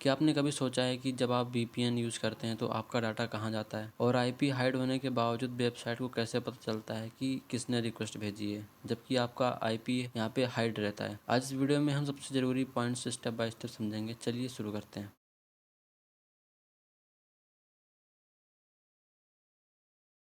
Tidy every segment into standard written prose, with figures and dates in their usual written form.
क्या आपने कभी सोचा है कि जब आप VPN यूज करते हैं तो आपका डाटा कहाँ जाता है, और IP हाइड होने के बावजूद वेबसाइट को कैसे पता चलता है कि किसने रिक्वेस्ट भेजी है, जबकि आपका IP यहाँ पे हाइड रहता है। आज इस वीडियो में हम सबसे जरूरी पॉइंट्स स्टेप बाय स्टेप समझेंगे। चलिए शुरू करते हैं।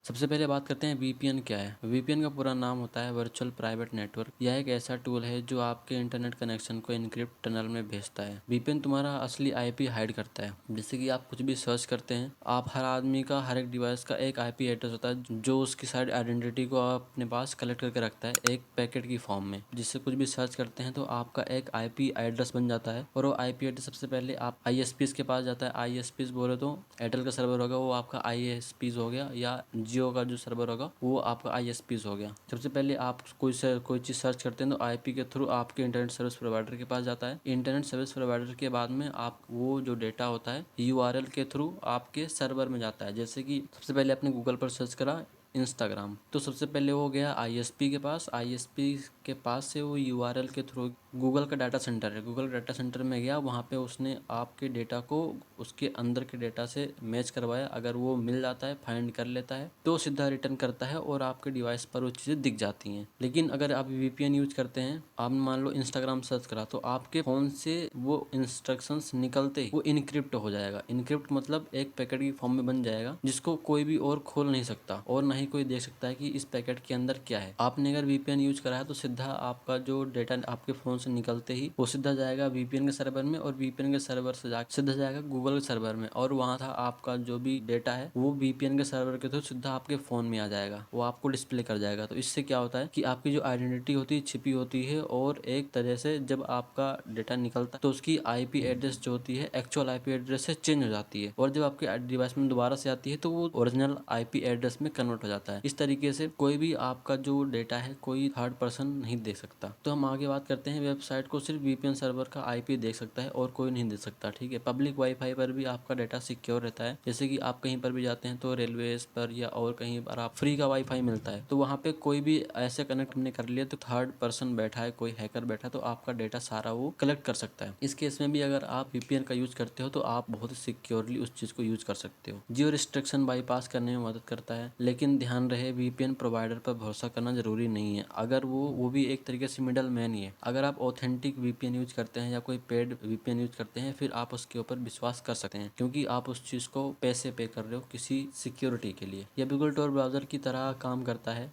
सबसे पहले बात करते हैं VPN क्या है। VPN का पूरा नाम होता है वर्चुअल प्राइवेट नेटवर्क। यह एक ऐसा टूल है जो आपके इंटरनेट कनेक्शन को इनक्रिप्ट टनल में भेजता है। VPN तुम्हारा असली IP हाइड करता है। जैसे कि आप कुछ भी सर्च करते हैं, आप हर आदमी का, हर एक डिवाइस का एक IP एड्रेस होता है जो उसकी साइड आइडेंटिटी को अपने पास कलेक्ट करके रखता है एक पैकेट की फॉर्म में। जिससे कुछ भी सर्च करते हैं तो आपका एक IP एड्रेस बन जाता है, और वो IP एड्रेस सबसे पहले आप ISPs के पास जाता है। ISPs बोले तो एयरटेल का सर्वर होगा, वो आपका ISPs हो गया, या जियो का जो सर्वर होगा वो आपका ISPs हो गया। सबसे पहले आप कोई चीज़ सर्च करते हैं तो IP के थ्रू आपके इंटरनेट सर्विस प्रोवाइडर के पास जाता है। इंटरनेट सर्विस प्रोवाइडर के बाद में आप वो जो डेटा होता है URL के थ्रू आपके सर्वर में जाता है। जैसे कि सबसे पहले आपने गूगल पर सर्च करा इंस्टाग्राम, तो सबसे पहले वो गया ISP के पास। ISP के पास से वो URL के थ्रू गूगल का डाटा सेंटर है, गूगल डाटा सेंटर में गया। वहाँ पे उसने आपके डेटा को उसके अंदर के डेटा से मैच करवाया। अगर वो मिल जाता है, फाइंड कर लेता है, तो सीधा रिटर्न करता है और आपके डिवाइस पर वो चीज़ें दिख जाती हैं। लेकिन अगर आप VPN यूज करते हैं, आपने मान लो इंस्टाग्राम सर्च करा, तो आपके फ़ोन से वो इंस्ट्रक्शंस निकलते ही वो इनक्रिप्ट हो जाएगा। इनक्रिप्ट मतलब एक पैकेट की फॉर्म में बन जाएगा जिसको कोई भी और खोल नहीं सकता, और ना ही कोई देख सकता है कि इस पैकेट के अंदर क्या है। आपने अगर VPN यूज करा है तो सीधा आपका जो डेटा आपके फ़ोन से निकलते ही वो सीधा जाएगा VPN के सर्वर में, और VPN के सर्वर से सीधा जाएगा गूगल के सर्वर में, और वहाँ था आपका जो भी डेटा है वो VPN के सर्वर के थ्रू सीधा आपके फ़ोन में आ जाएगा, वो आपको डिस्प्ले कर जाएगा। तो इससे क्या होता है कि आपकी जो आइडेंटिटी होती है छिपी होती है, और एक तरह से जब आपका डेटा निकलता है तो उसकी IP एड्रेस जो होती है एक्चुअल IP एड्रेस से चेंज हो जाती है, और जब आपके डिवाइस में दोबारा से आती है तो वो ओरिजिनल IP एड्रेस में कन्वर्ट हो जाता है। इस तरीके से कोई भी आपका जो डेटा है कोई थर्ड पर्सन नहीं देख सकता। तो हम आगे बात करते हैं, वेबसाइट को सिर्फ VPN सर्वर का IP देख सकता है और कोई नहीं देख सकता। ठीक है, पब्लिक वाईफाई पर भी आपका डाटा सिक्योर रहता है। जैसे कि आप कहीं पर भी जाते हैं तो रेलवेज पर या और कहीं पर आप फ्री का वाईफाई मिलता है, तो वहाँ पे कोई भी ऐसे कनेक्ट हमने कर लिया तो थर्ड पर्सन बैठा है, कोई हैकर बैठा है, तो आपका डेटा सारा वो कलेक्ट कर सकता है। इस केस में भी अगर आप VPN का यूज करते हो तो आप बहुत सिक्योरली उस चीज को यूज कर सकते हो। जियो रिस्ट्रिक्शन बाईपास करने में मदद करता है, लेकिन ध्यान रहे VPN प्रोवाइडर पर भरोसा करना जरूरी नहीं है। अगर वो भी एक तरीके से मिडल मैन ही है। अगर आप ऑथेंटिक VPN यूज करते हैं या कोई पेड VPN यूज करते हैं, फिर आप उसके ऊपर विश्वास कर सकते हैं, क्योंकि आप उस चीज को पैसे पे कर रहे हो किसी सिक्योरिटी के लिए। यह बिल्कुल tor ब्राउजर की तरह काम करता है,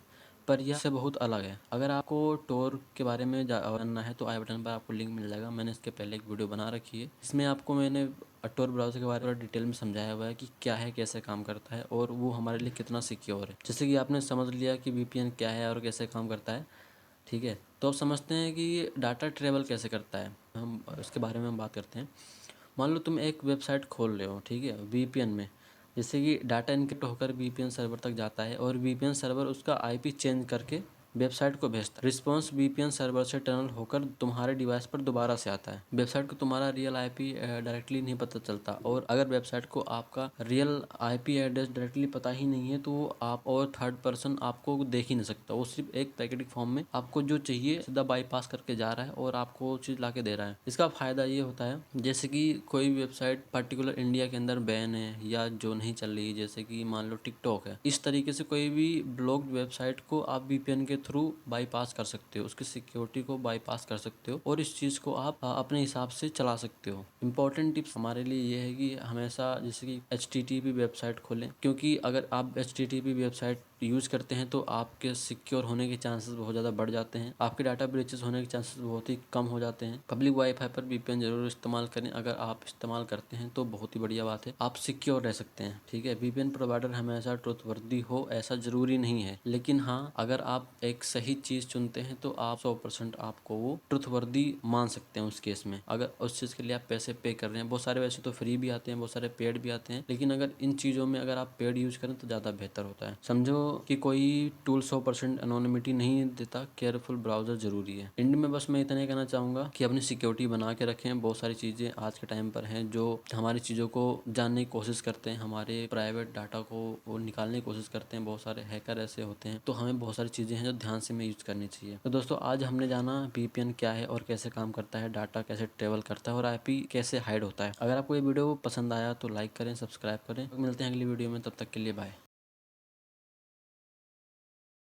पर यह से बहुत अलग है। अगर आपको टोर के बारे में जानना है तो आई बटन पर आपको लिंक मिल जाएगा। मैंने इसके पहले एक वीडियो बना रखी है, इसमें आपको मैंने टोर ब्राउज़र के बारे में डिटेल में समझाया हुआ है कि क्या है, कैसे काम करता है, और वो हमारे लिए कितना सिक्योर है। जैसे कि आपने समझ लिया कि VPN क्या है और कैसे काम करता है, ठीक है, तो अब समझते हैं कि डाटा ट्रेवल कैसे करता है। हम इसके बारे में हम बात करते हैं। मान लो तुम एक वेबसाइट खोल रहे हो, ठीक है, VPN में। जैसे कि डाटा इनक्रिप्ट होकर VPN सर्वर तक जाता है, और VPN सर्वर उसका IP चेंज करके वेबसाइट को भेजता है। रिस्पॉन्स VPN सर्वर से टनल होकर तुम्हारे डिवाइस पर दोबारा से आता है। वेबसाइट को तुम्हारा रियल IP डायरेक्टली नहीं पता चलता, और अगर वेबसाइट को आपका रियल IP एड्रेस डायरेक्टली पता ही नहीं है तो वो आप और थर्ड पर्सन आपको देख ही नहीं सकता। वो सिर्फ एक पैकेटिक फॉर्म में आपको जो चाहिए सीधा बाईपास करके जा रहा है और आपको वो चीज़ ला के दे रहा है। इसका फायदा ये होता है, जैसे कि कोई वेबसाइट पर्टिकुलर इंडिया के अंदर बैन है या जो नहीं चल रही, जैसे कि मान लो टिकटॉक है, इस तरीके से कोई भी ब्लॉक्ड वेबसाइट को आप VPN के थ्रू बाईपास कर सकते हो, उसकी सिक्योरिटी को बाईपास कर सकते हो, और इस चीज़ को आप अपने हिसाब से चला सकते हो। इंपॉर्टेंट टिप्स हमारे लिए ये है कि हमेशा जैसे कि HTTP वेबसाइट खोलें, क्योंकि अगर आप HTTP वेबसाइट यूज़ करते हैं तो आपके सिक्योर होने के चांसेस बहुत ज़्यादा बढ़ जाते हैं, आपके डाटा ब्रीचेस होने के चांसेस बहुत ही कम हो जाते हैं। पब्लिक वाईफाई पर VPN जरूर इस्तेमाल करें। अगर आप इस्तेमाल करते हैं तो बहुत ही बढ़िया बात है, आप सिक्योर रह सकते हैं। ठीक है, VPN प्रोवाइडर हमेशा ट्रुथवर्दी हो ऐसा ज़रूरी नहीं है, लेकिन हाँ, अगर आप एक सही चीज़ चुनते हैं तो आप 100% आपको वो ट्रुथवर्दी मान सकते हैं उस केस में। अगर उस चीज़ के लिए आप पैसे पे कर रहे हैं, बहुत सारे वैसे तो फ्री भी आते हैं, बहुत सारे पेड भी आते हैं, लेकिन अगर इन चीज़ों में अगर आप पेड यूज़ करें तो ज़्यादा बेहतर होता है। समझो कि कोई टूल 100% एनोनिमिटी नहीं देता, केयरफुल ब्राउजर जरूरी है। इंड में बस मैं इतना ही कहना चाहूंगा कि अपनी सिक्योरिटी बना के रखें। बहुत सारी चीजें आज के टाइम पर हैं जो हमारी चीजों को जानने की कोशिश करते हैं, हमारे प्राइवेट डाटा को वो निकालने की कोशिश करते हैं। बहुत सारे हैकर ऐसे होते हैं, तो हमें बहुत सारी चीजें हैं जो ध्यान से हमें यूज करनी चाहिए। तो दोस्तों आज हमने जाना वीपीएन क्या है और कैसे काम करता है, डाटा कैसे ट्रेवल करता है और आईपी कैसे हाइड होता है। अगर आपको ये वीडियो पसंद आया तो लाइक करें, सब्सक्राइब करें। मिलते हैं अगली वीडियो में, तब तक के लिए बाय।